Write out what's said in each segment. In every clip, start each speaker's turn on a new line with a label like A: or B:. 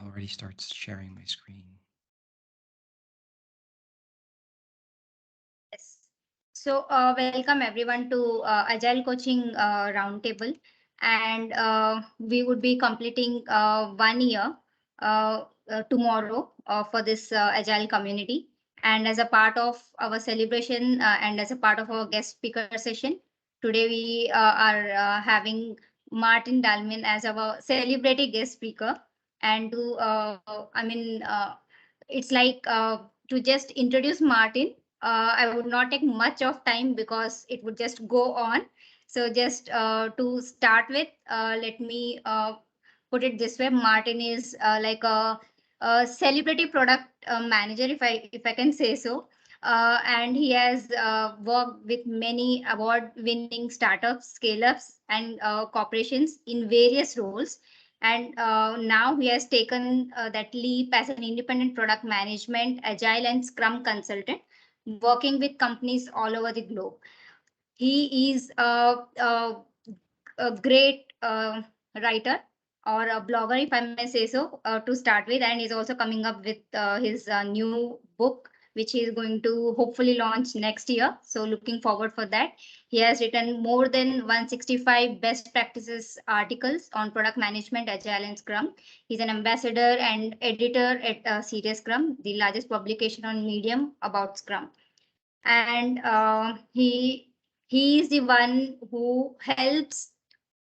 A: already start sharing my screen.
B: Yes. So, welcome everyone to Agile Coaching Roundtable, and we would be completing 1 year tomorrow for this Agile community. And as a part of our celebration and as a part of our guest speaker session, today we are having Maarten Dalmijn as our celebrity guest speaker. And to, it's like to just introduce Maarten. I would not take much of time because it would just go on. So just to start with, let me put it this way: Maarten is like a celebrity product manager, if I can say so. And he has worked with many award-winning startups, scale-ups, and corporations in various roles. And now he has taken that leap as an independent product management, agile, and Scrum consultant, working with companies all over the globe. He is a great writer or a blogger, if I may say so, to start with. And he's also coming up with his new book, which he is going to hopefully launch next year. So looking forward for that. He has written more than 165 best practices articles on product management, agile, and Scrum. He's an ambassador and editor at Serious Scrum, the largest publication on Medium about Scrum. And he is the one who helps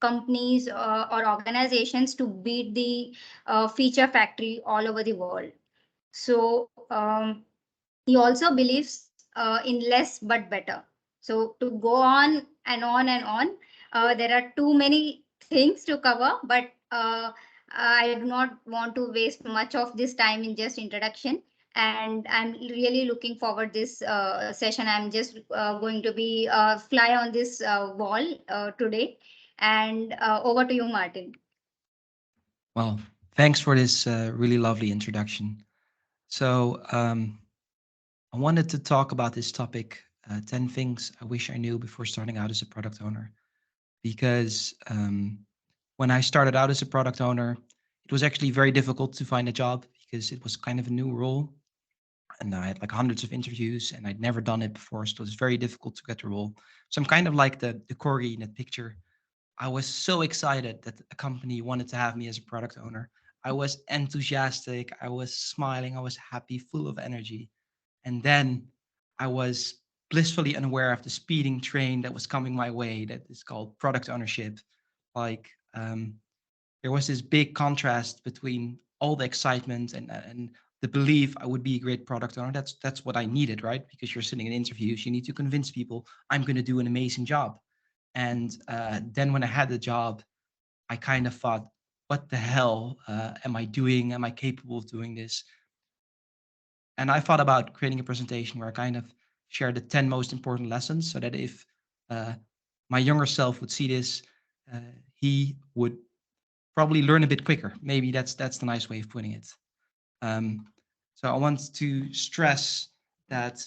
B: companies or organizations to beat the feature factory all over the world. So he also believes in less but better. So to go on and on and on, there are too many things to cover, but I do not want to waste much of this time in just introduction. And I'm really looking forward this session. I'm just going to be fly on this wall today. And over to you, Maarten.
A: Well, thanks for this really lovely introduction. So I wanted to talk about this topic, 10 things I wish I knew before starting out as a product owner. Because when I started out as a product owner, it was actually very difficult to find a job because it was kind of a new role. And I had like hundreds of interviews and I'd never done it before. So it was very difficult to get the role. So I'm kind of like the corgi in that picture. I was so excited that a company wanted to have me as a product owner. I was enthusiastic. I was smiling. I was happy, full of energy. And then I was blissfully unaware of the speeding train that was coming my way that is called product ownership. Like there was this big contrast between all the excitement and the belief I would be a great product owner. That's what I needed, right? Because you're sitting in interviews, you need to convince people I'm going to do an amazing job. And then when I had the job, I kind of thought, what the hell am I doing? Am I capable of doing this? And I thought about creating a presentation where I kind of share the 10 most important lessons so that if my younger self would see this, he would probably learn a bit quicker. Maybe that's the nice way of putting it. So I want to stress that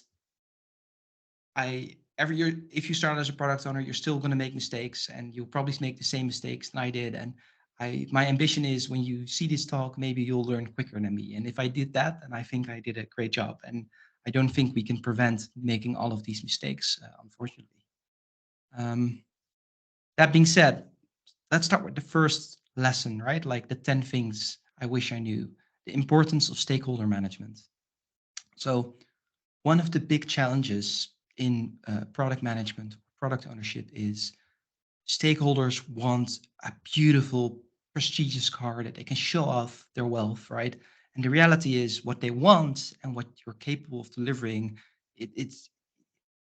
A: every year, if you start as a product owner, you're still going to make mistakes and you'll probably make the same mistakes than I did. And my ambition is when you see this talk, maybe you'll learn quicker than me. And if I did that, then I think I did a great job. And I don't think we can prevent making all of these mistakes, unfortunately. That being said, let's start with the first lesson, right? Like the 10 things I wish I knew, the importance of stakeholder management. So one of the big challenges in product management, product ownership is stakeholders want a beautiful, prestigious car that they can show off their wealth, right? And the reality is what they want and what you're capable of delivering, it's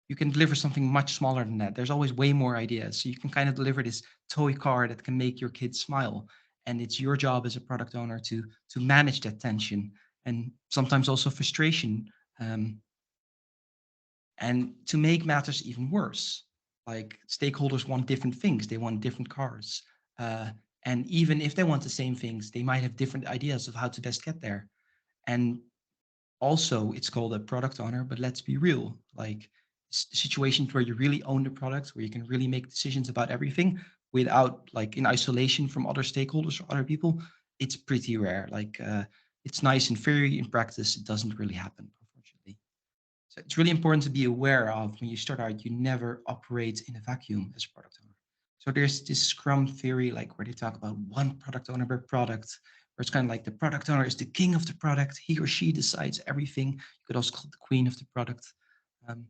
A: you can deliver something much smaller than that. There's always way more ideas. So you can kind of deliver this toy car that can make your kids smile. And it's your job as a product owner to manage that tension and sometimes also frustration. And to make matters even worse, like stakeholders want different things. They want different cars. And even if they want the same things, they might have different ideas of how to best get there. And also it's called a product owner, but let's be real, like situations where you really own the product, where you can really make decisions about everything without like in isolation from other stakeholders or other people, it's pretty rare. Like it's nice in theory, in practice, it doesn't really happen, unfortunately. So it's really important to be aware of when you start out, you never operate in a vacuum as a product owner. So there's this Scrum theory, like where they talk about one product owner per product, where it's kind of like the product owner is the king of the product. He or she decides everything. You could also call it the queen of the product. Um,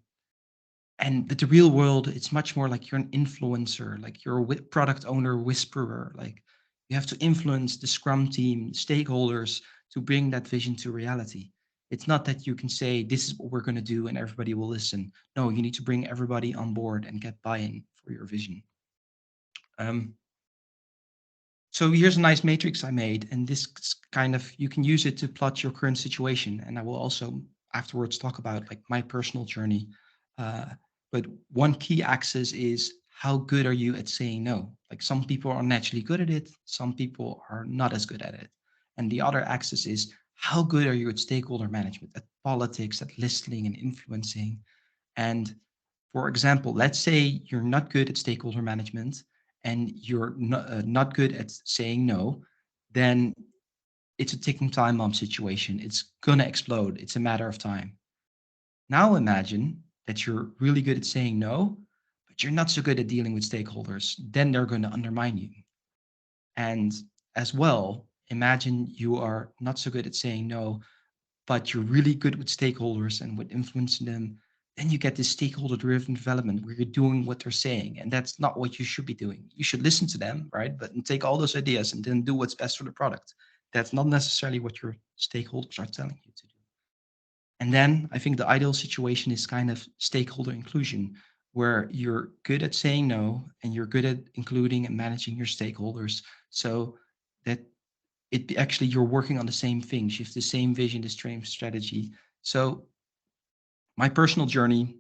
A: but the real world, it's much more like you're an influencer, like you're a product owner whisperer. Like you have to influence the Scrum team, stakeholders to bring that vision to reality. It's not that you can say, this is what we're going to do and everybody will listen. No, you need to bring everybody on board and get buy-in for your vision. So here's a nice matrix I made, and this kind of, you can use it to plot your current situation. And I will also afterwards talk about like my personal journey. But one key axis is how good are you at saying no? Like some people are naturally good at it, some people are not as good at it. And the other axis is how good are you at stakeholder management, at politics, at listening and influencing. And for example, let's say you're not good at stakeholder management and you're not good at saying no, then it's a ticking time bomb situation. It's going to explode. It's a matter of time. Now imagine that you're really good at saying no, but you're not so good at dealing with stakeholders. Then they're going to undermine you. And as well, imagine you are not so good at saying no, but you're really good with stakeholders and with influencing them, then you get this stakeholder driven development where you're doing what they're saying. And that's not what you should be doing. You should listen to them, right? But take all those ideas and then do what's best for the product. That's not necessarily what your stakeholders are telling you to do. And then I think the ideal situation is kind of stakeholder inclusion, where you're good at saying no and you're good at including and managing your stakeholders so that it actually you're working on the same things. You have the same vision, the same strategy. So my personal journey,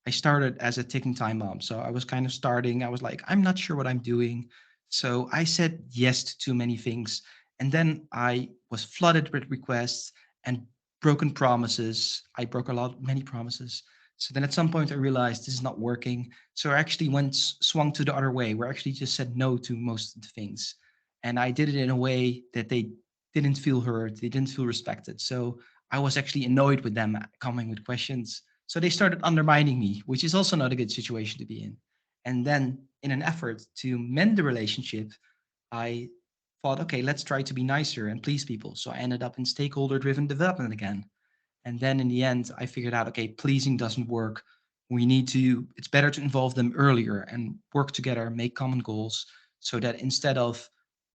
A: I started as a ticking time bomb. So I was kind of starting, I was like, I'm not sure what I'm doing. So I said yes to too many things. And then I was flooded with requests and broken promises. I broke many promises. So then at some point I realized this is not working. So I actually swung to the other way, where I actually just said no to most of the things. And I did it in a way that they didn't feel heard, they didn't feel respected. So I was actually annoyed with them coming with questions. So they started undermining me, which is also not a good situation to be in. And then, in an effort to mend the relationship, I thought, okay, let's try to be nicer and please people. So I ended up in stakeholder driven development again. And then in the end, I figured out, okay, pleasing doesn't work. It's better to involve them earlier and work together, make common goals, so that instead of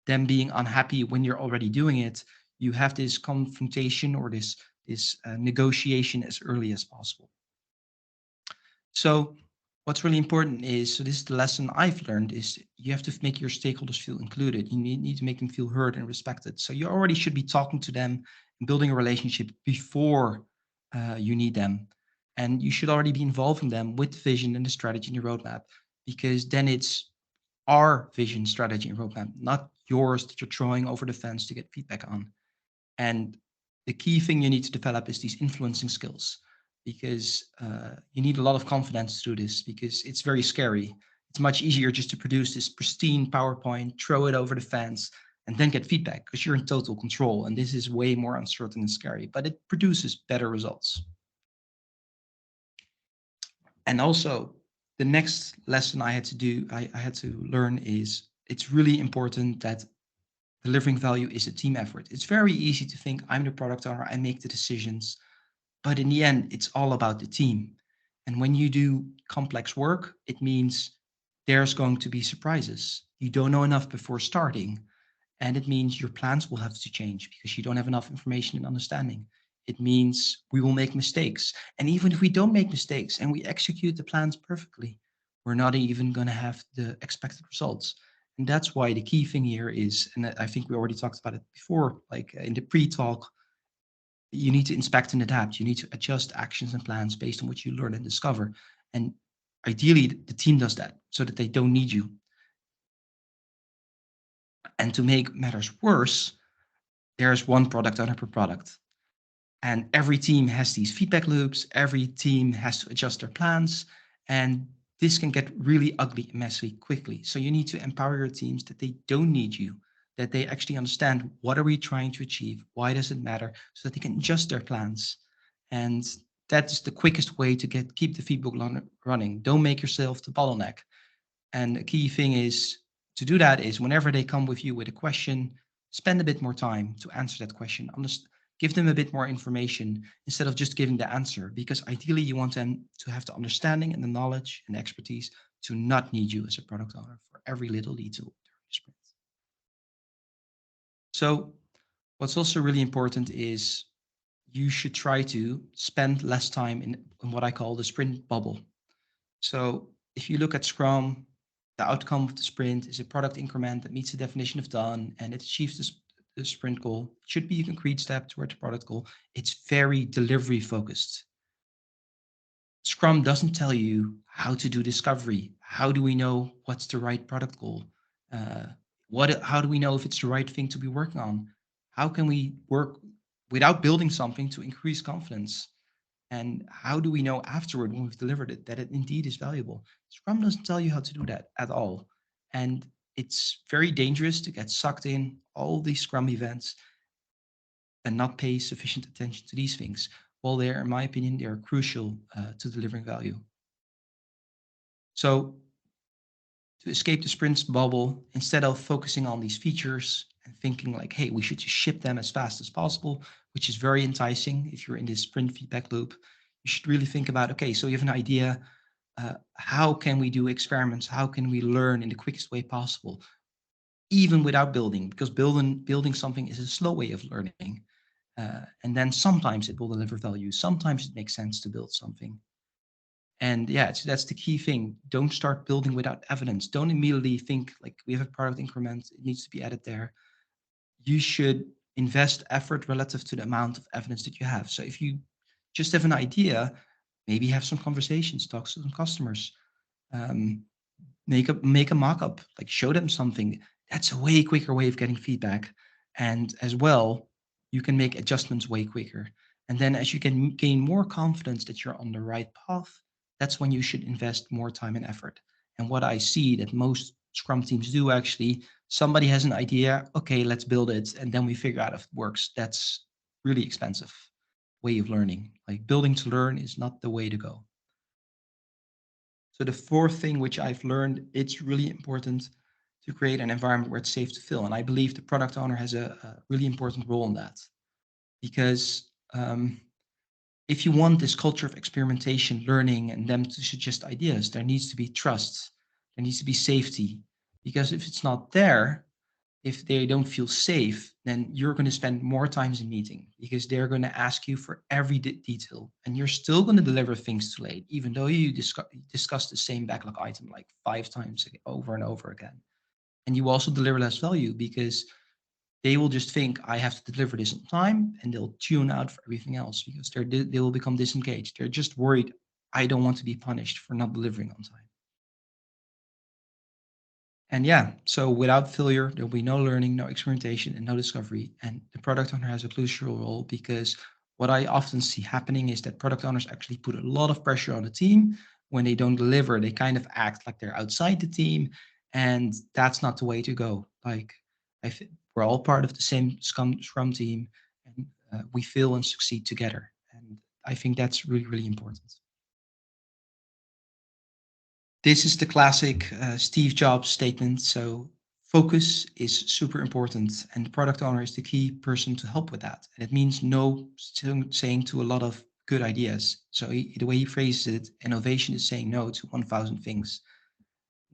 A: them being unhappy when you're already doing it, you have this confrontation or this negotiation as early as possible. So what's really important is, so this is the lesson I've learned, is you have to make your stakeholders feel included. You need to make them feel heard and respected. So you already should be talking to them and building a relationship before you need them. And you should already be involving them with the vision and the strategy and the roadmap, because then it's our vision, strategy, and roadmap, not yours that you're throwing over the fence to get feedback on. And the key thing you need to develop is these influencing skills, because you need a lot of confidence to do this, because it's very scary. It's much easier just to produce this pristine PowerPoint, throw it over the fence, and then get feedback, because you're in total control. And this is way more uncertain and scary, but it produces better results. And also, the next lesson I had to learn is it's really important that delivering value is a team effort. It's very easy to think I'm the product owner, I make the decisions, but in the end, it's all about the team. And when you do complex work, it means there's going to be surprises. You don't know enough before starting, and it means your plans will have to change because you don't have enough information and understanding. It means we will make mistakes. And even if we don't make mistakes and we execute the plans perfectly, we're not even going to have the expected results. And that's why the key thing here is, and I think we already talked about it before, like in the pre-talk, you need to inspect and adapt. You need to adjust actions and plans based on what you learn and discover. And ideally, the team does that so that they don't need you. And to make matters worse, there's one product owner per product. And every team has these feedback loops. Every team has to adjust their plans. And this can get really ugly and messy quickly. So you need to empower your teams that they don't need you, that they actually understand what are we trying to achieve, why does it matter, so that they can adjust their plans. And that's the quickest way to keep the feedback running. Don't make yourself the bottleneck. And a key thing is to do that is whenever they come with you with a question, spend a bit more time to answer that question. Give them a bit more information instead of just giving the answer, because ideally you want them to have the understanding and the knowledge and expertise to not need you as a product owner for every little detail during the sprint. So what's also really important is you should try to spend less time in what I call the sprint bubble. So if you look at Scrum, the outcome of the sprint is a product increment that meets the definition of done and it achieves the sprint goal. It should be a concrete step towards the product goal. It's very delivery focused. Scrum doesn't tell you how to do discovery. How do we know what's the right product goal? How do we know if it's the right thing to be working on? How can we work without building something to increase confidence? And how do we know afterward when we've delivered it that it indeed is valuable? Scrum doesn't tell you how to do that at all. And it's very dangerous to get sucked in all these Scrum events and not pay sufficient attention to these things. While in my opinion, they are crucial to delivering value. So to escape the sprints bubble, instead of focusing on these features and thinking like, hey, we should just ship them as fast as possible, which is very enticing if you're in this sprint feedback loop, you should really think about, okay, so you have an idea, how can we do experiments? How can we learn in the quickest way possible? Even without building, because building something is a slow way of learning. And then sometimes it will deliver value. Sometimes it makes sense to build something. And yeah, so that's the key thing. Don't start building without evidence. Don't immediately think like we have a product increment, it needs to be added there. You should invest effort relative to the amount of evidence that you have. So if you just have an idea, maybe have some conversations, talk to some customers, make a mock-up, like show them something. That's a way quicker way of getting feedback. And as well, you can make adjustments way quicker. And then as you can gain more confidence that you're on the right path, that's when you should invest more time and effort. And what I see that most Scrum teams do actually, somebody has an idea, okay, let's build it, and then we figure out if it works. That's really expensive way of learning. Like building to learn is not the way to go. So the fourth thing which I've learned, it's really important to create an environment where it's safe to fail. And I believe the product owner has a really important role in that, because if you want this culture of experimentation, learning, and them to suggest ideas, there needs to be trust. There needs to be safety. Because if it's not there, if they don't feel safe, then you're going to spend more time in meeting because they're going to ask you for every detail. And you're still going to deliver things too late, even though you discuss the same backlog item like 5 times over and over again. And you also deliver less value because they will just think I have to deliver this on time, and they'll tune out for everything else because they will become disengaged. They're just worried, I don't want to be punished for not delivering on time. And yeah, so without failure, there'll be no learning, no experimentation, and no discovery. And the product owner has a crucial role, because what I often see happening is that product owners actually put a lot of pressure on the team. When they don't deliver, they kind of act like they're outside the team. And that's not the way to go. Like, we're all part of the same Scrum team, and we fail and succeed together. And I think that's really, really important. This is the classic Steve Jobs statement. So focus is super important, and the product owner is the key person to help with that. And it means no saying to a lot of good ideas. So the way he phrases it, innovation is saying no to 1,000 things.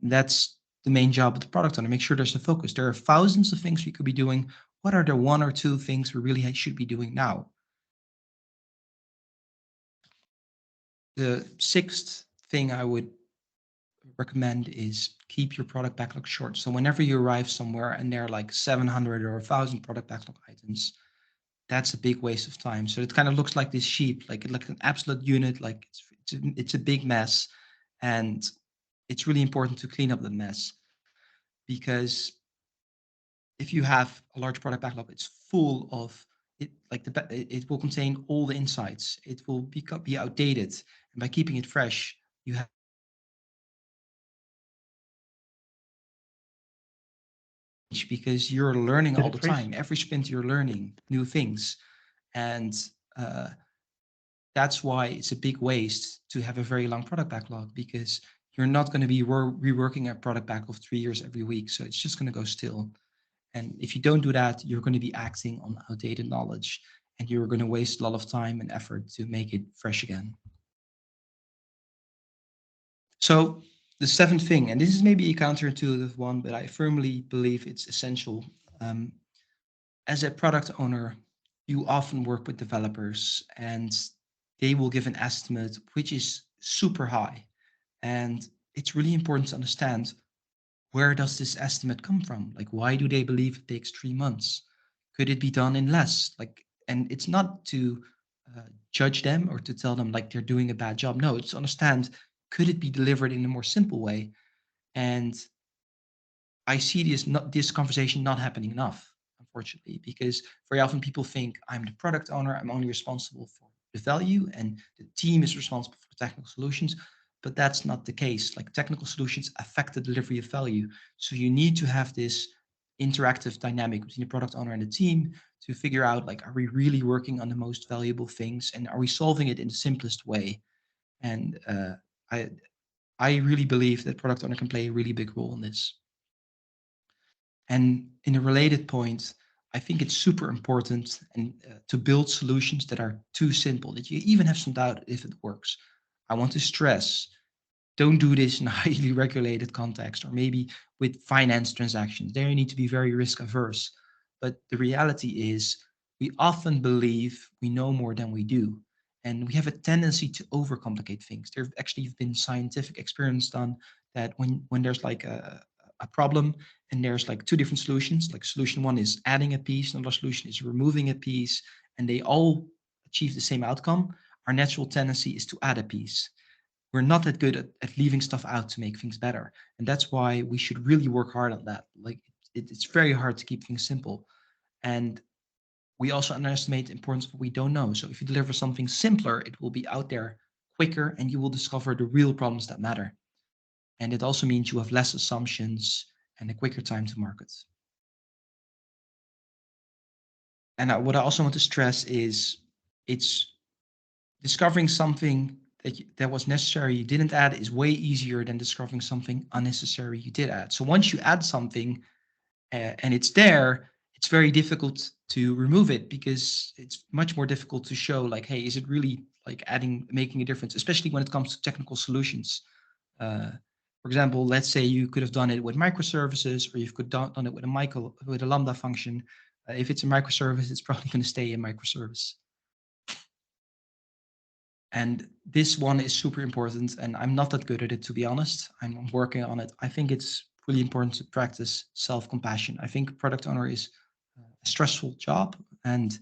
A: That's the main job of the product owner. Make sure there's a focus. There are thousands of things we could be doing. What are the 1 or 2 things we really should be doing now? The sixth thing I would recommend is keep your product backlog short. So whenever you arrive somewhere and there are like 700 or 1,000 product backlog items, that's a big waste of time. So it kind of looks like this sheep, like an absolute unit, like it's a big mess. And it's really important to clean up the mess, because if you have a large product backlog, it's full of it, like it will contain all the insights. It will be outdated. And by keeping it fresh, you have because you're learning
C: Did
A: all
C: it
A: the
C: freeze?
A: time. Every sprint you're learning new things. And that's why it's a big waste to have a very long product backlog, because you're not going to be reworking a product backlog of 3 years every week. So it's just going to go still. And if you don't do that, you're going to be acting on outdated knowledge, and you're going to waste a lot of time and effort to make it fresh again. So the seventh thing, and this is maybe a counterintuitive one, but I firmly believe it's essential. As a product owner, you often work with developers, and they will give an estimate which is super high. And it's really important to understand, where does this estimate come from? Like, why do they believe it takes 3 months? Could it be done in less? Like, and it's not to judge them or to tell them like they're doing a bad job. No, it's to understand, could it be delivered in a more simple way? And I see this conversation not happening enough, unfortunately, because very often people think, I'm the product owner, I'm only responsible for the value, and the team is responsible for technical solutions. But that's not the case. Like, technical solutions affect the delivery of value. So you need to have this interactive dynamic between the product owner and the team to figure out, like, are we really working on the most valuable things, and are we solving it in the simplest way? And I really believe that product owner can play a really big role in this. And in a related point, I think it's super important and to build solutions that are too simple, that you even have some doubt if it works. I want to stress, don't do this in a highly regulated context, or maybe with finance transactions. There you need to be very risk averse. But the reality is, we often believe we know more than we do. And we have a tendency to overcomplicate things. There have actually been scientific experiments done that when there's like a problem, and there's like two different solutions, like solution one is adding a piece, another solution is removing a piece, and they all achieve the same outcome, our natural tendency is to add a piece. We're not that good at leaving stuff out to make things better. And that's why we should really work hard on that. Like, it's very hard to keep things simple. And we also underestimate the importance of what we don't know. So if you deliver something simpler, it will be out there quicker, and you will discover the real problems that matter. And it also means you have less assumptions and a quicker time to market. And what I also want to stress is, it's discovering something that was necessary you didn't add is way easier than discovering something unnecessary you did add. So once you add something and it's there, it's very difficult to remove it, because it's much more difficult to show like, hey, is it really like making a difference, especially when it comes to technical solutions. For example, let's say you could have done it with microservices, or you could done it with a Lambda function. If it's a microservice, it's probably going to stay a microservice. And this one is super important, and I'm not that good at it, to be honest. I'm working on it. I think it's really important to practice self-compassion. I think product owner is a stressful job, and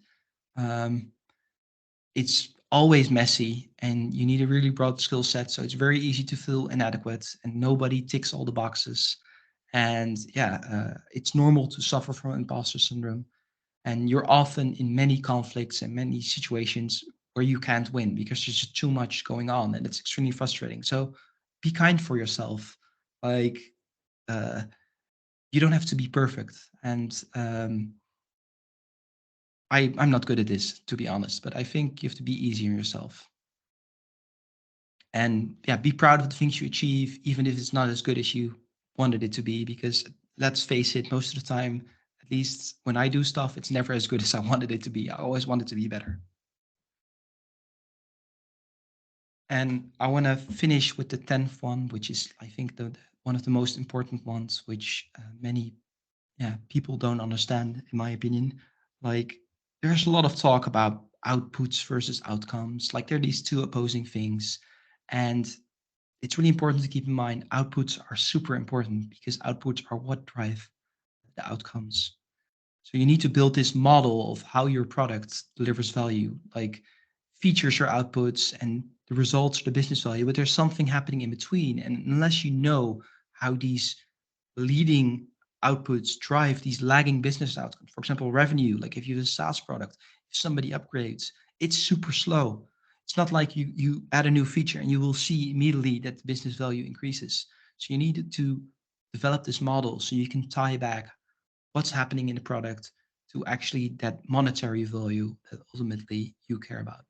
A: it's always messy, and you need a really broad skill set. So it's very easy to feel inadequate, and nobody ticks all the boxes. And yeah, it's normal to suffer from imposter syndrome. And you're often in many conflicts and many situations where you can't win because there's just too much going on, and it's extremely frustrating. So be kind for yourself. Like, you don't have to be perfect. And I'm not good at this, to be honest, but I think you have to be easy on yourself. And yeah, be proud of the things you achieve, even if it's not as good as you wanted it to be, because let's face it, most of the time, at least when I do stuff, it's never as good as I wanted it to be. I always want it to be better. And I want to finish with the 10th one, which is, I think, one of the most important ones, which many people don't understand, in my opinion. Like, there's a lot of talk about outputs versus outcomes. Like, there are these two opposing things. And it's really important to keep in mind, outputs are super important, because outputs are what drive the outcomes. So you need to build this model of how your product delivers value. Like, features are outputs and the results are the business value, but there's something happening in between. And unless you know how these leading outputs drive these lagging business outcomes, for example, revenue, like if you have a SaaS product, if somebody upgrades, it's super slow. It's not like you add a new feature and you will see immediately that the business value increases. So you need to develop this model so you can tie back what's happening in the product to actually that monetary value that ultimately you care about.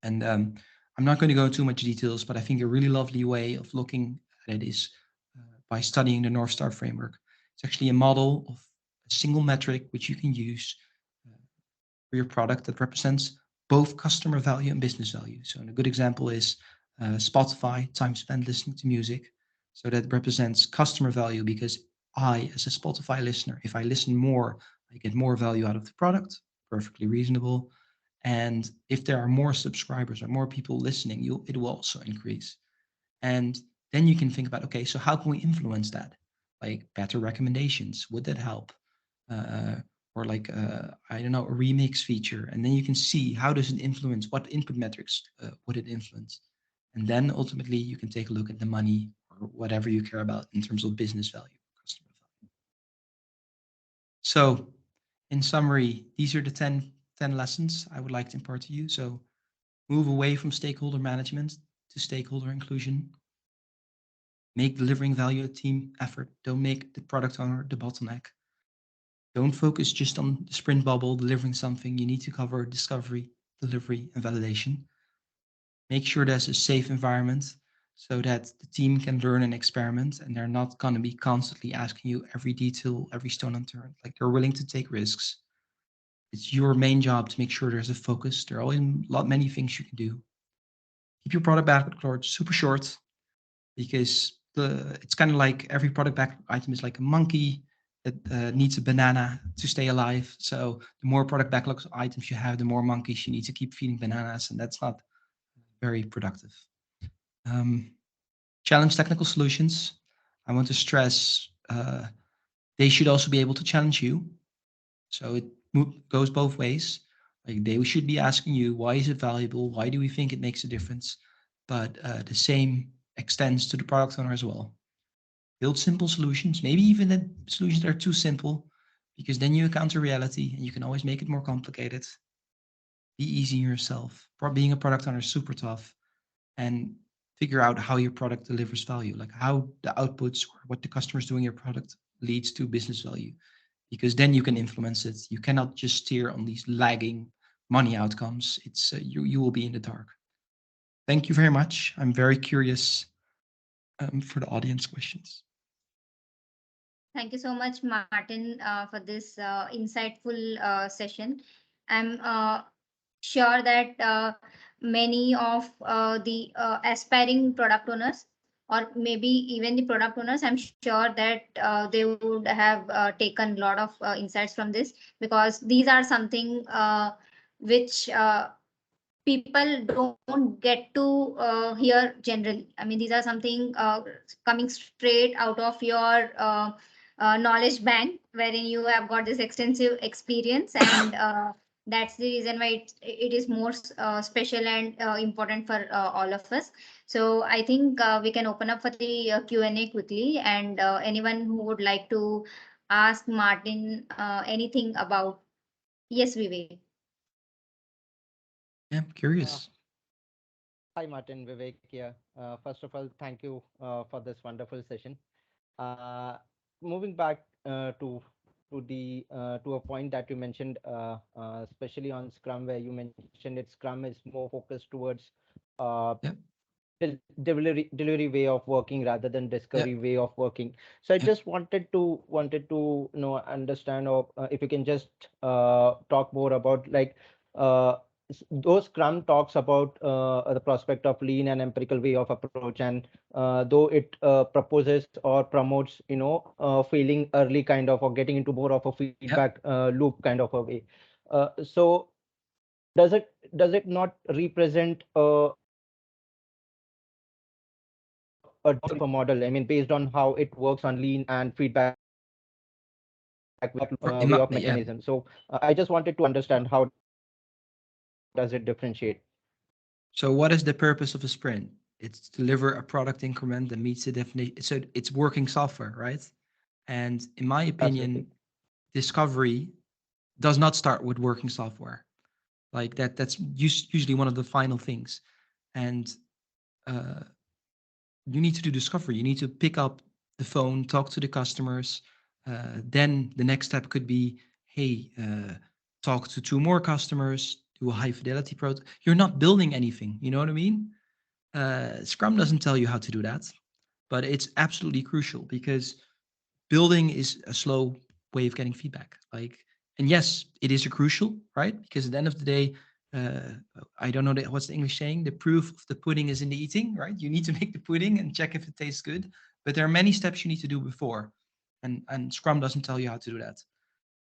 A: And I'm not going to go into too much details, but I think a really lovely way of looking at it is by studying the North Star framework. It's actually a model of a single metric which you can use for your product that represents both customer value and business value. So a good example is Spotify, time spent listening to music. So that represents customer value because I, as a Spotify listener, if I listen more, I get more value out of the product, perfectly reasonable. And if there are more subscribers or more people listening, it will also increase. And then you can think about, okay, so how can we influence that? Like better recommendations, would that help? Uh, or like, I don't know, a remix feature. And then you can see how does it influence, what input metrics would it influence? And then ultimately you can take a look at the money or whatever you care about in terms of business value, customer value. So in summary, these are the 10 lessons I would like to impart to you. So move away from stakeholder management to stakeholder inclusion. Make delivering value a team effort. Don't make the product owner the bottleneck. Don't focus just on the sprint bubble, delivering something. You need to cover discovery, delivery, and validation. Make sure there's a safe environment so that the team can learn and experiment, and they're not going to be constantly asking you every detail, every stone unturned. Like they're willing to take risks. It's your main job to make sure there's a focus. There are always many things you can do. Keep your product backlog super short because it's kind of like every product backlog item is like a monkey that needs a banana to stay alive. So the more product backlog items you have, the more monkeys you need to keep feeding bananas, and that's not very productive. Challenge technical solutions. I want to stress they should also be able to challenge you. So it goes both ways. Like they should be asking you, why is it valuable? Why do we think it makes a difference? But the same extends to the product owner as well. Build simple solutions, maybe even the solutions that are too simple, because then you encounter reality and you can always make it more complicated. Be easy yourself. Being a product owner is super tough, and figure out how your product delivers value, like how the outputs or what the customers doing your product leads to business value, because then you can influence it. You cannot just steer on these lagging money outcomes. It's you will be in the dark. Thank you very much. I'm very curious for the audience questions.
B: Thank you so much, Maarten, for this insightful session. I'm sure that many of the aspiring product owners, or maybe even the product owners, I'm sure that they would have taken a lot of insights from this, because these are something which people don't get to hear generally. I mean, these are something coming straight out of your knowledge bank, wherein you have got this extensive experience, and that's the reason why it is more special and important for all of us. So I think we can open up for the Q&A quickly, and anyone who would like to ask Maarten anything about. Yes, Vivek.
A: Yeah, I'm curious.
C: Hi, Martin, Vivek here. First of all, thank you for this wonderful session. Uh, Moving back to a point that you mentioned, especially on Scrum, where you mentioned that Scrum is more focused towards uh,
A: Yeah,
C: delivery way of working rather than
A: yeah,
C: discovery way of working. So I
A: yeah,
C: just wanted to understand, or if you can just talk more about, like, uh, those Scrum talks about the prospect of lean and empirical way of approach, and though it proposes or promotes, failing early kind of, or getting into more of a
A: yeah.
C: feedback loop kind of a way. So does it not represent a different model? I mean, based on how it works on lean and feedback
A: Or
C: way of
A: yeah.
C: mechanism. So I just wanted to understand, how does it differentiate?
A: So what is the purpose of a sprint? It's to deliver a product increment that meets the definition. So it's working software, right? And in my opinion,
C: Absolutely.
A: discovery does not start with working software. Like that's usually one of the final things. And you need to do discovery. You need to pick up the phone, talk to the customers, Then the next step could be, hey, talk to 2 more customers, do a high fidelity product. You're not building anything, you know what I mean? Scrum doesn't tell you how to do that, but it's absolutely crucial because building is a slow way of getting feedback. Like, and yes, it is a crucial, right? Because at the end of the day, I don't know what's the English saying. The proof of the pudding is in the eating, right? You need to make the pudding and check if it tastes good. But there are many steps you need to do before, and Scrum doesn't tell you how to do that.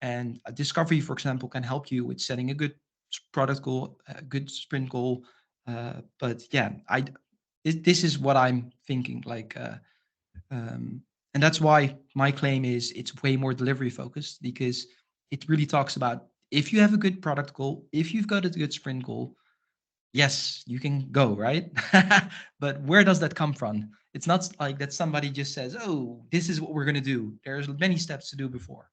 A: And a discovery, for example, can help you with setting a good product goal, a good sprint goal. But yeah, this is what I'm thinking. Like, and that's why my claim is it's way more delivery focused, because it really talks about if you have a good product goal, if you've got a good sprint goal, yes, you can go, right? But where does that come from? It's not like that somebody just says, oh, this is what we're going to do. There's many steps to do before.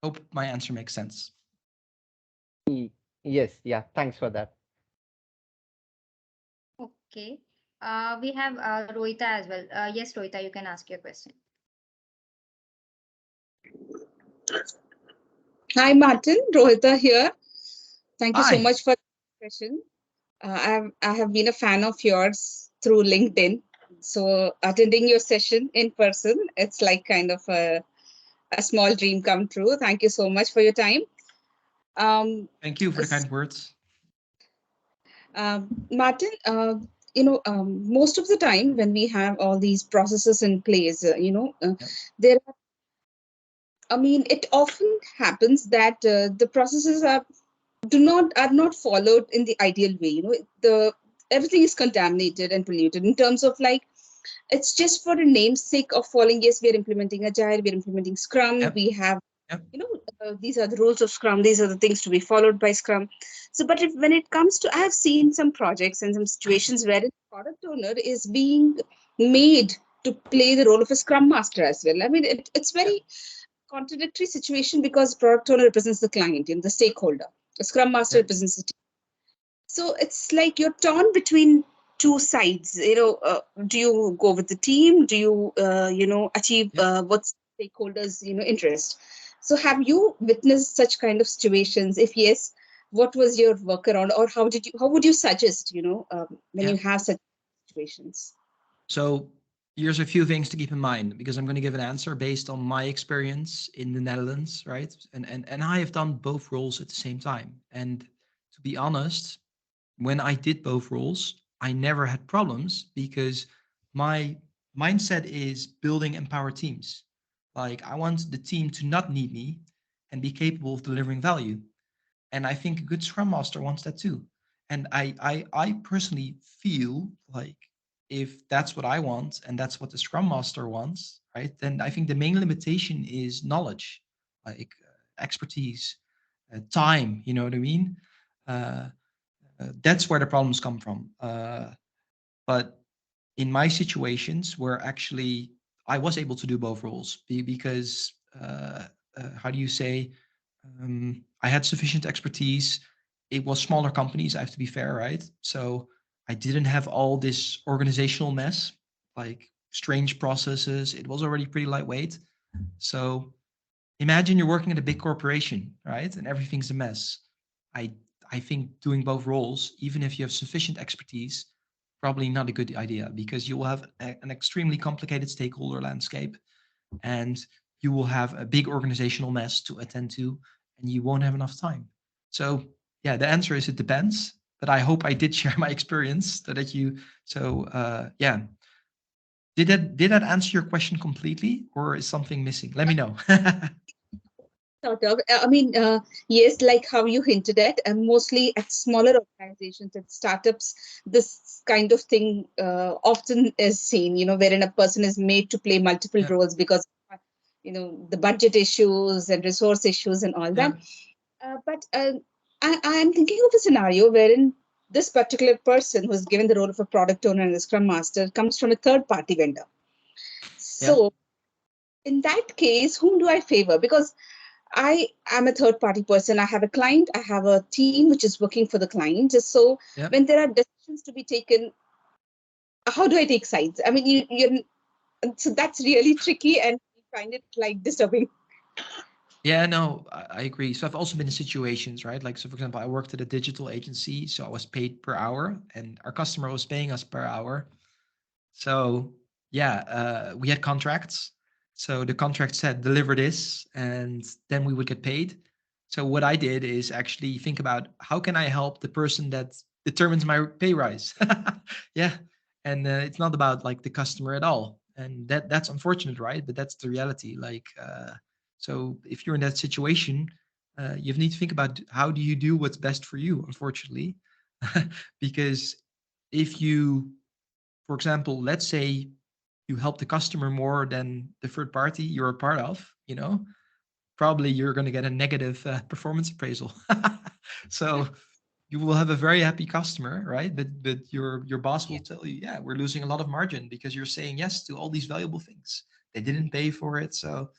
A: Hope my answer makes sense.
C: Yes, yeah, thanks for that.
B: Okay. We have Rohita as well. Yes, Rohita, you can ask your question.
D: Hi, Maarten. Rohita here. Thank you so
A: Hi.
D: much for the question. I have been a fan of yours through LinkedIn. So attending your session in person, it's like kind of a small dream come true. Thank you so much for your time.
A: Thank you for the kind words.
D: Maarten, most of the time when we have all these processes in place, there are, it often happens that the processes are not followed in the ideal way. The everything is contaminated and polluted in terms of like it's just for the namesake of following. Yes, we are implementing Agile, we are implementing Scrum.
A: Yep.
D: We have,
A: Yep.
D: These are the rules of Scrum. These are the things to be followed by Scrum. So, but when it comes to, I have seen some projects and some situations where the product owner is being made to play the role of a Scrum Master as well. I mean, it's very contradictory situation because product owner represents the client and the stakeholder. The Scrum Master represents the team. So it's like you're torn between two sides. Do you go with the team? Do you achieve what's stakeholders interest? So have you witnessed such kind of situations? If yes, what was your workaround, or how would you suggest when you have such situations?
A: So here's a few things to keep in mind, because I'm going to give an answer based on my experience in the Netherlands, right? And I have done both roles at the same time. And to be honest, when I did both roles, I never had problems because my mindset is building empowered teams. Like, I want the team to not need me and be capable of delivering value. And I think a good Scrum Master wants that too. And I personally feel like if that's what I want and that's what the Scrum Master wants, right, then I think the main limitation is knowledge, like expertise, time, you know what I mean? That's where the problems come from. But in my situations where actually I was able to do both roles because how do you say, I had sufficient expertise. It was smaller companies, I have to be fair, right? So I didn't have all this organizational mess, like strange processes. It was already pretty lightweight. So imagine you're working at a big corporation, right? And everything's a mess. I think doing both roles, even if you have sufficient expertise, probably not a good idea, because you will have an extremely complicated stakeholder landscape, and you will have a big organizational mess to attend to, and you won't have enough time. So yeah, the answer is it depends, but I hope I did share my experience so that you, yeah. Did that answer your question completely, or is something missing? Let me know.
D: Sort of. Yes, like how you hinted at, and mostly at smaller organizations, at startups, this kind of thing often is seen, wherein a person is made to play multiple roles because, the budget issues and resource issues and all that. But I'm thinking of a scenario wherein this particular person who's given the role of a product owner and a Scrum Master comes from a third-party vendor. So in that case, whom do I favor? Because I am a third-party person. I have a client. I have a team which is working for the client. So when there are decisions to be taken, how do I take sides? I mean, And so that's really tricky, and I find it like disturbing.
A: Yeah, no, I agree. So I've also been in situations, right? Like, so for example, I worked at a digital agency, so I was paid per hour and our customer was paying us per hour. So yeah, we had contracts. So the contract said, deliver this, and then we would get paid. So what I did is actually think about how can I help the person that determines my pay rise? Yeah. And it's not about like the customer at all. And that's unfortunate, right? But that's the reality. Like, so if you're in that situation, you need to think about how do you do what's best for you, unfortunately. Because if you, for example, let's say you help the customer more than the third party you're a part of, probably you're going to get a negative performance appraisal. So you will have a very happy customer, right? But your boss will tell you, yeah, we're losing a lot of margin because you're saying yes to all these valuable things. They didn't pay for it. So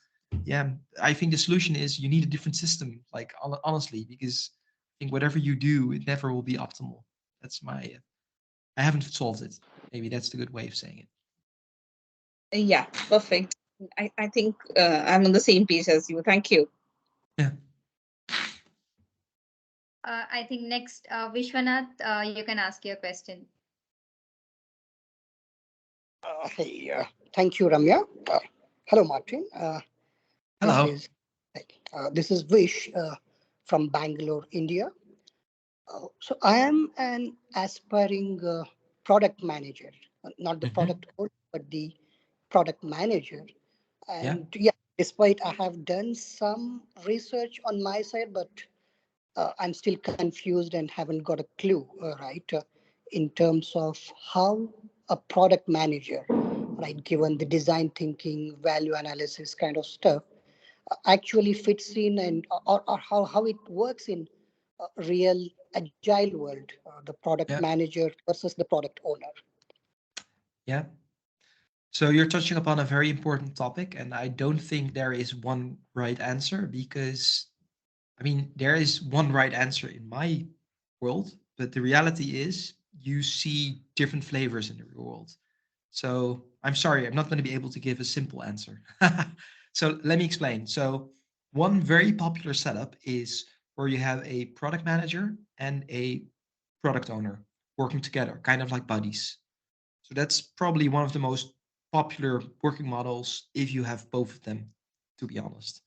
A: yeah, I think the solution is you need a different system, like honestly, because I think whatever you do, it never will be optimal. That's my, I haven't solved it. Maybe that's the good way of saying it.
D: Yeah, perfect. I think I'm on the same page as you. Thank you.
A: Yeah.
B: I think next, Vishwanath, you can ask your question.
E: Hey, thank you, Ramya. Hello, Martin. This
A: Hello.
E: is this is Vish from Bangalore, India. So I am an aspiring product manager, not the product owner, but the product manager.
A: Yeah.
E: And yeah, despite I have done some research on my side, but I'm still confused and haven't got a clue, right, in terms of how a product manager, right, given the design thinking, value analysis kind of stuff, actually fits in and or how it works in a real agile world, the product
A: Yeah.
E: manager versus the product owner.
A: Yeah. So you're touching upon a very important topic, and I don't think there is one right answer because, I mean, there is one right answer in my world, but the reality is you see different flavors in the real world. So I'm sorry, I'm not going to be able to give a simple answer. So let me explain. So one very popular setup is where you have a product manager and a product owner working together, kind of like buddies. So that's probably one of the most popular working models if you have both of them, to be honest.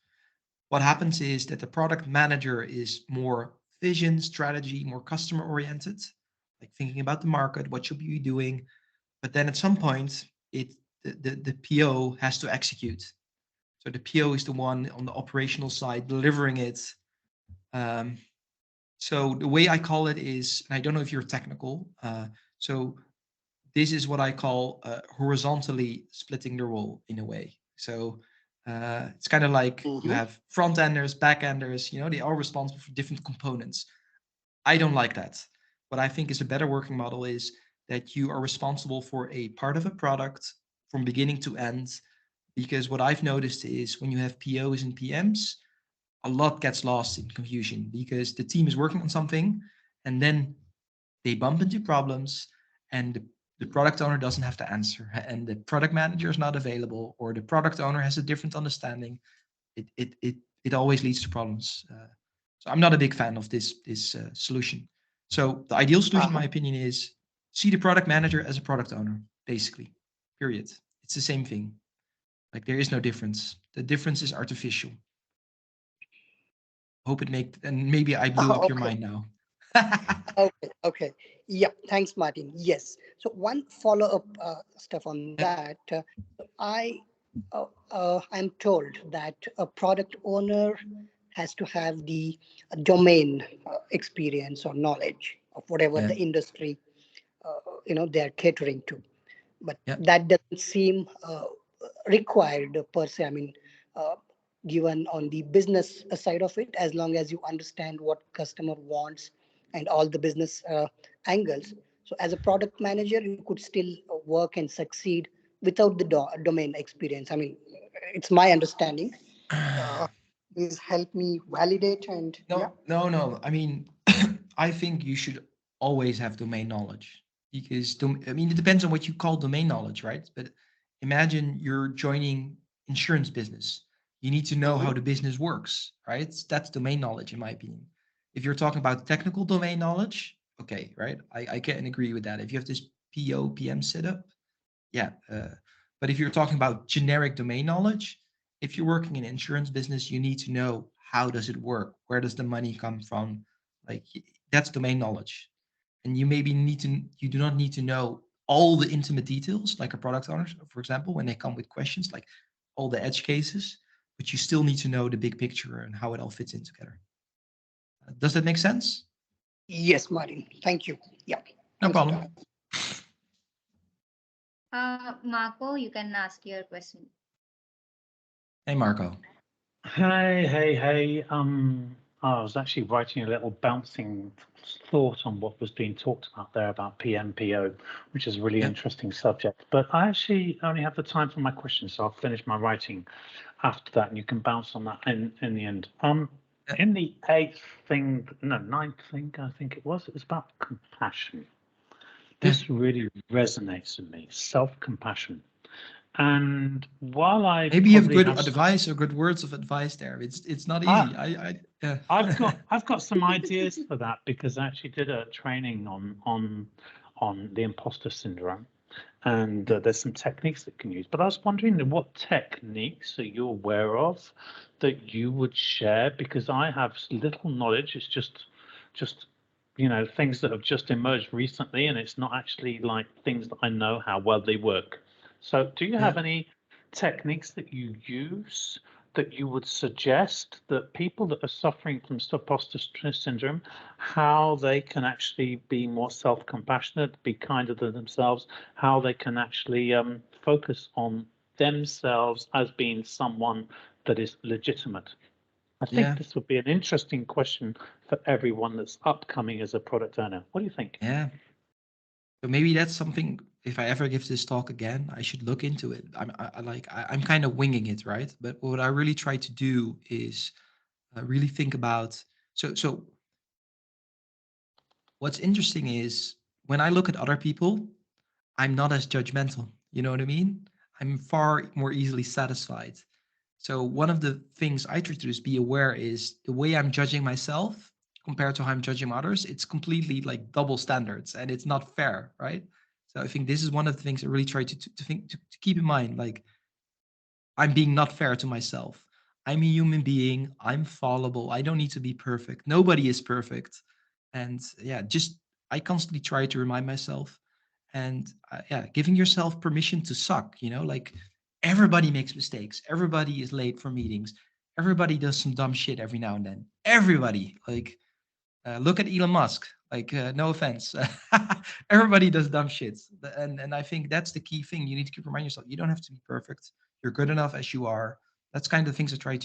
A: What happens is that the product manager is more vision, strategy, more customer oriented, like thinking about the market, what should we be doing. But then at some point, the PO has to execute. So the PO is the one on the operational side delivering it. Um, so the way I call it is, and I don't know if you're technical, so this is what I call horizontally splitting the role in a way. So it's kind of like you have front enders, back enders, they are responsible for different components. I don't like that. What I think is a better working model is that you are responsible for a part of a product from beginning to end. Because what I've noticed is when you have POs and PMs, a lot gets lost in confusion because the team is working on something and then they bump into problems and the product owner doesn't have to answer and the product manager is not available or the product owner has a different understanding. It always leads to problems. So I'm not a big fan of this solution. So the ideal solution, in my opinion, is see the product manager as a product owner, basically. Period. It's the same thing. Like there is no difference. The difference is artificial. Hope it makes, and maybe I blew up your mind now.
E: Okay. Yeah, thanks, Martin. Yes. So one follow-up stuff on that. I'm told that a product owner has to have the domain experience or knowledge of whatever the industry they are catering to, but that doesn't seem required per se. I mean, uh, given on the business side of it, as long as you understand what customer wants and all the business angles. So as a product manager, you could still work and succeed without the domain experience. I mean, it's my understanding. Please help me validate and
A: No. I mean, I think you should always have domain knowledge because it depends on what you call domain knowledge, right? But imagine you're joining insurance business. You need to know how the business works, right? That's domain knowledge, in my opinion. If you're talking about technical domain knowledge, okay, right? I can agree with that. If you have this PO, PM setup, yeah. But if you're talking about generic domain knowledge, if you're working in insurance business, you need to know how does it work? Where does the money come from? Like that's domain knowledge. And you maybe you do not need to know all the intimate details, like a product owner, for example, when they come with questions, like all the edge cases, but you still need to know the big picture and how it all fits in together. Does that make sense?
E: Yes, Maarten. Thank you. Yeah.
A: No
E: Thanks,
A: problem.
B: Marco, you can ask your question.
A: Hey, Marco.
F: Hey. I was actually writing a little bouncing thought on what was being talked about there about PMPO, which is a really interesting subject. But I actually only have the time for my questions, so I'll finish my writing after that, and you can bounce on that in the end. In the ninth thing, I think it was about compassion. This really resonates with me, self-compassion. And while I
A: maybe you have good advice or good words of advice there, it's not easy.
F: I've got some ideas for that, because I actually did a training on the imposter syndrome, and there's some techniques that you can use. But I was wondering what techniques are you aware of that you would share, because I have little knowledge. It's just things that have just emerged recently, and it's not actually like things that I know how well they work. So do you have any techniques that you use that you would suggest that people that are suffering from imposter syndrome, how they can actually be more self-compassionate, be kinder to themselves, how they can actually focus on themselves as being someone that is legitimate? I think this would be an interesting question for everyone that's upcoming as a product owner. What do you think?
A: Yeah. So maybe that's something, if I ever give this talk again, I should look into it. I'm kind of winging it, right? But what I really try to do is really think about, so what's interesting is when I look at other people, I'm not as judgmental. You know what I mean? I'm far more easily satisfied. So one of the things I try to do is be aware is the way I'm judging myself compared to how I'm judging others, it's completely like double standards and it's not fair, right? So I think this is one of the things I really try to keep in mind. Like I'm being not fair to myself. I'm a human being. I'm fallible. I don't need to be perfect. Nobody is perfect. And yeah, just I constantly try to remind myself and giving yourself permission to suck, like everybody makes mistakes. Everybody is late for meetings. Everybody does some dumb shit every now and then. Everybody, like, look at Elon Musk. Like, no offense, everybody does dumb shit, and I think that's the key thing. You need to keep reminding yourself you don't have to be perfect. You're good enough as you are. That's kind of the things I try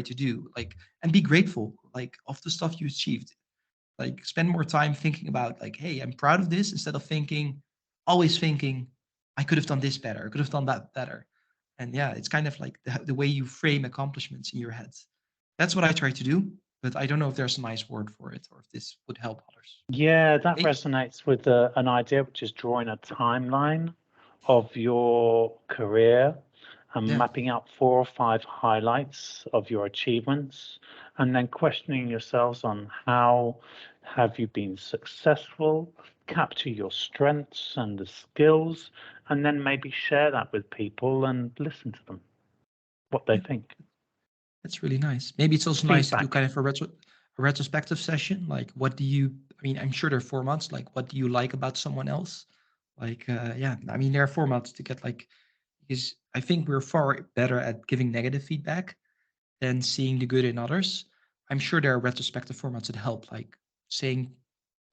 A: to do. Like, and be grateful, like, of the stuff you achieved. Like, spend more time thinking about, like, hey, I'm proud of this, instead of always thinking, I could have done this better. I could have done that better. And yeah, it's kind of like the way you frame accomplishments in your head. That's what I try to do. But I don't know if there's a nice word for it or if this would help others.
F: Yeah, that resonates with an idea, which is drawing a timeline of your career and mapping out 4 or 5 highlights of your achievements, and then questioning yourselves on how have you been successful, capture your strengths and the skills, and then maybe share that with people and listen to them, what they think.
A: That's really nice. Maybe it's also nice to do kind of a retrospective session. Like, what do you, I mean, I'm sure there are formats, like, what do you like about someone else? Like, I mean, there are formats to get, like, because I think we're far better at giving negative feedback than seeing the good in others. I'm sure there are retrospective formats that help, like saying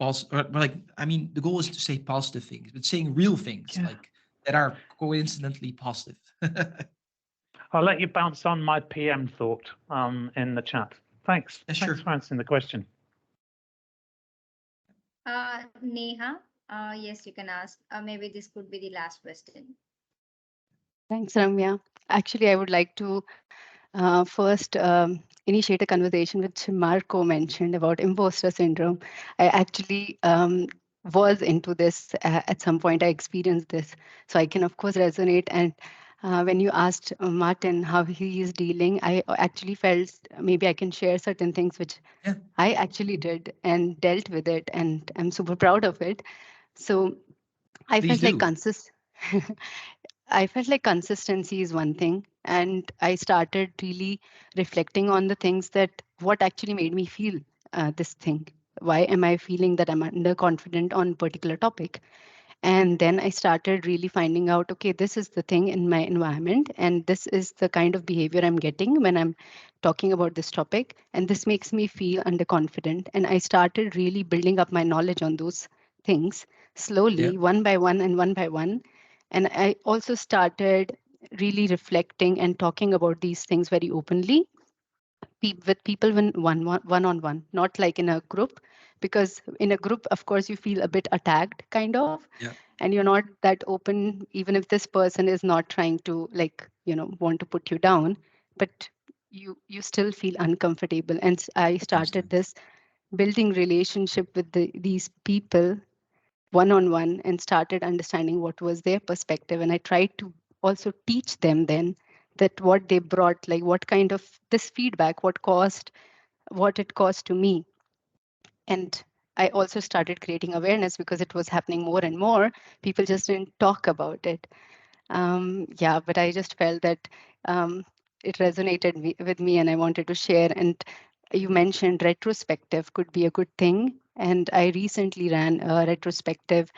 A: I mean, the goal is to say positive things, but saying real things, like, that are coincidentally positive.
F: I'll let you bounce on my PM thought in the chat. Thanks.
A: Yeah, sure.
F: Thanks for answering the question.
B: Neha, yes, you can ask. Maybe this could be the last question.
G: Thanks, Ramya. Actually, I would like to first initiate a conversation which Marco mentioned about imposter syndrome. I actually was into this at some point. I experienced this, so I can of course resonate. And when you asked Maarten how he is dealing, I actually felt maybe I can share certain things which I actually did and dealt with it, and I'm super proud of it. So I
A: Please
G: felt like
A: do.
G: I felt like consistency is one thing, and I started really reflecting on the things that what actually made me feel this thing. Why am I feeling that I'm underconfident on a particular topic? And then I started really finding out, okay, this is the thing in my environment, and this is the kind of behavior I'm getting when I'm talking about this topic, and this makes me feel underconfident. And I started really building up my knowledge on those things slowly, one by one and one by one. And I also started really reflecting and talking about these things very openly with people when one on one, not like in a group, because in a group, of course, you feel a bit attacked, kind of, and you're not that open, even if this person is not trying to want to put you down, but you still feel uncomfortable. And I started this building relationship with these people one on one and started understanding what was their perspective. And I tried to also teach them then that what they brought, like what kind of this feedback, what it caused to me. And I also started creating awareness because it was happening more and more. People just didn't talk about it. But I just felt that it resonated with me and I wanted to share. And you mentioned retrospective could be a good thing. And I recently ran a retrospective,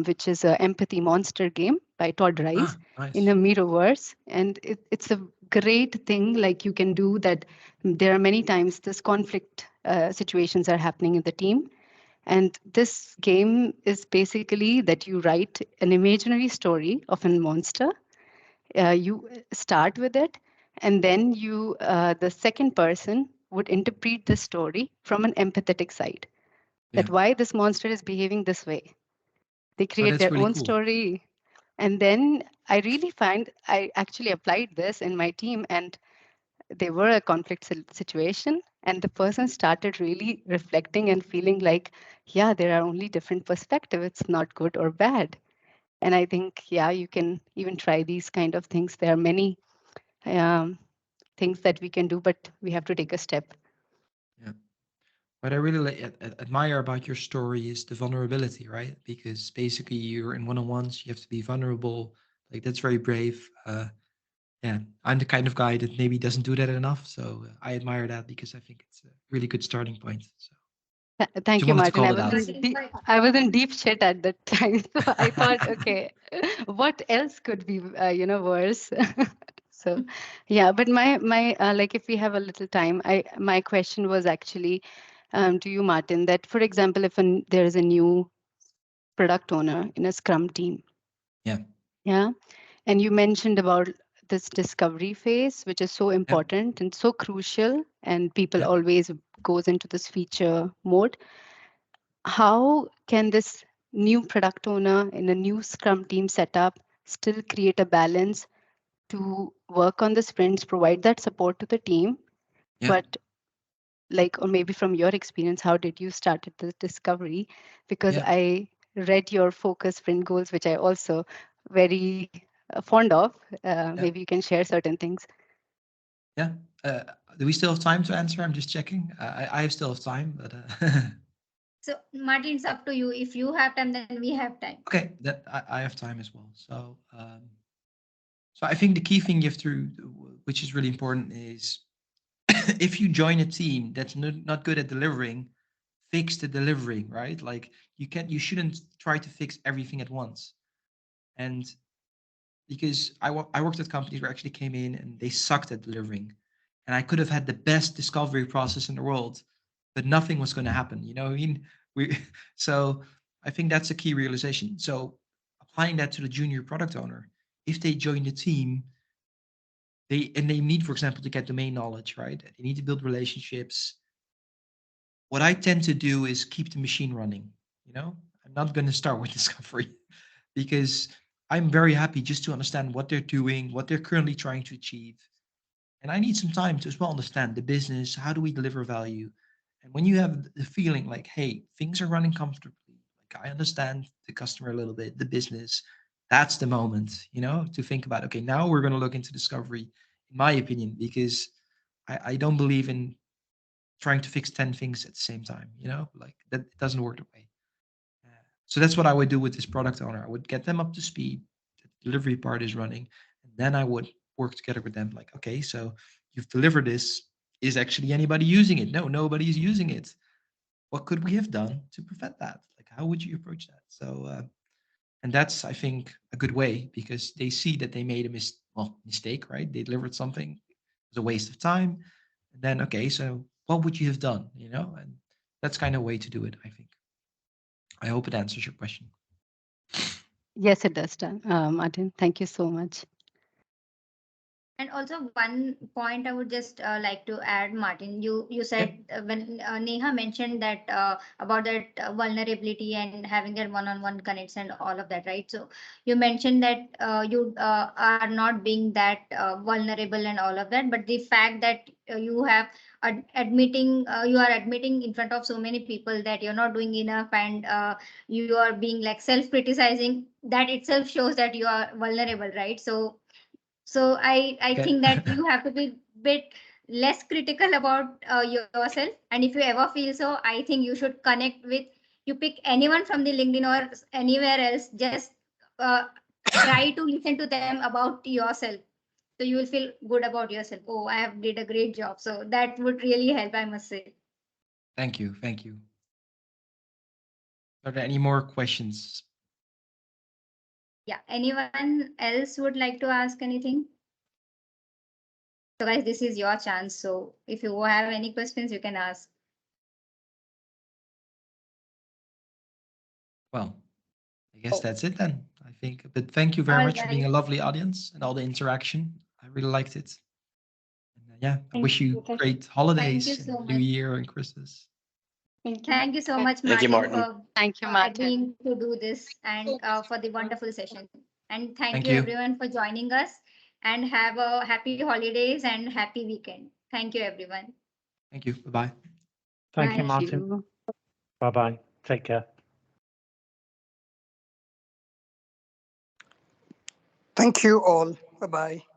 G: which is an empathy monster game by Todd Rice in a Miroverse. And it's a great thing like you can do that. There are many times this conflict situations are happening in the team. And this game is basically that you write an imaginary story of a monster. You start with it, and then the second person would interpret the story from an empathetic side. That why this monster is behaving this way. They create their own story. And then I really find I actually applied this in my team, and they were a conflict situation, and the person started really reflecting and feeling like, yeah, there are only different perspectives. It's not good or bad. And I think, yeah, you can even try these kind of things. There are many things that we can do, but we have to take a step.
A: Yeah. What I really admire about your story is the vulnerability, right? Because basically you're in one-on-ones, you have to be vulnerable. Like that's very brave. Yeah, I'm the kind of guy that maybe doesn't do that enough. So I admire that because I think it's a really good starting point. So
G: Thank you,
A: wanted to
G: Maarten.
A: call it out.
G: I was in deep shit at that time, so I thought, okay, what else could be, worse? So, yeah. But my like, if we have a little time, my question was actually to you, Maarten, that for example, if there is a new product owner in a Scrum team, yeah, and you mentioned about this discovery phase, which is so important and so crucial, and people always goes into this feature mode. How can this new product owner in a new Scrum team setup still create a balance to work on the sprints, provide that support to the team, but like, or maybe from your experience, how did you start the discovery? Because I read your focus sprint goals, which I also very fond of. Maybe you can share certain things.
A: Yeah. Do we still have time to answer? I'm just checking. I still have time, but.
B: So Maarten, it's up to you. If you have time, then we have time.
A: Okay, that I have time as well. So, so I think the key thing you have to, which is really important, is if you join a team that's not good at delivering, fix the delivering, right? Like you shouldn't try to fix everything at once. And because I worked at companies where I actually came in and they sucked at delivering, and I could have had the best discovery process in the world, but nothing was going to happen. You know what I mean? So I think that's a key realization. So applying that to the junior product owner, if they join the team, they need, for example, to get domain knowledge, right? They need to build relationships. What I tend to do is keep the machine running. You know, I'm not going to start with discovery because I'm very happy just to understand what they're doing, what they're currently trying to achieve. And I need some time to as well understand the business. How do we deliver value? And when you have the feeling like, hey, things are running comfortably, like I understand the customer a little bit, the business, that's the moment, to think about, okay, now we're going to look into discovery, in my opinion, because I don't believe in trying to fix 10 things at the same time, like that it doesn't work that way. So that's what I would do with this product owner. I would get them up to speed, the delivery part is running, and then I would work together with them like, okay, so you've delivered this. Is actually anybody using it? No, nobody is using it. What could we have done to prevent that? Like, how would you approach that? So, and that's, I think, a good way, because they see that they made a mistake, right? They delivered something, it was a waste of time. And then, okay, so what would you have done? And that's kind of a way to do it, I think. I hope it answers your question.
G: Yes, it does, Maarten. Thank you so much.
B: And also one point I would just like to add, Maarten, you said when Neha mentioned that about that vulnerability and having that one-on-one connects and all of that, right? So you mentioned that you are not being that vulnerable and all of that, but the fact that you have you are admitting in front of so many people that you're not doing enough, and you are being like self-criticizing, that itself shows that you are vulnerable, right? So I
A: Okay.
B: think that you have to be bit less critical about yourself. And if you ever feel so, I think you should connect with, you pick anyone from the LinkedIn or anywhere else, just try to listen to them about yourself. So you will feel good about yourself. Oh, I have did a great job. So that would really help, I must say.
A: Thank you. Thank you. Are there any more questions?
B: Yeah. Anyone else would like to ask anything? So guys, this is your chance. So if you have any questions, you can ask.
A: Well, I guess that's it then, I think. But thank you very much for being a lovely audience and all the interaction. I really liked it. And yeah, I wish you great holidays,
B: so
A: and New
B: much.
A: Year and Christmas.
B: Thank you so much,
H: Thank you,
B: Maarten,
H: Maarten.
G: Thank you,
B: for
G: Maarten.
B: agreeing to do this and for the wonderful session. And thank
A: Thank
B: you
A: you.
B: everyone for joining us, and have a happy holidays and happy weekend. Thank you, everyone.
A: Thank you. Bye-bye.
F: Thank you,
B: Bye.
F: Maarten. Bye-bye. Take care.
E: Thank you all. Bye-bye.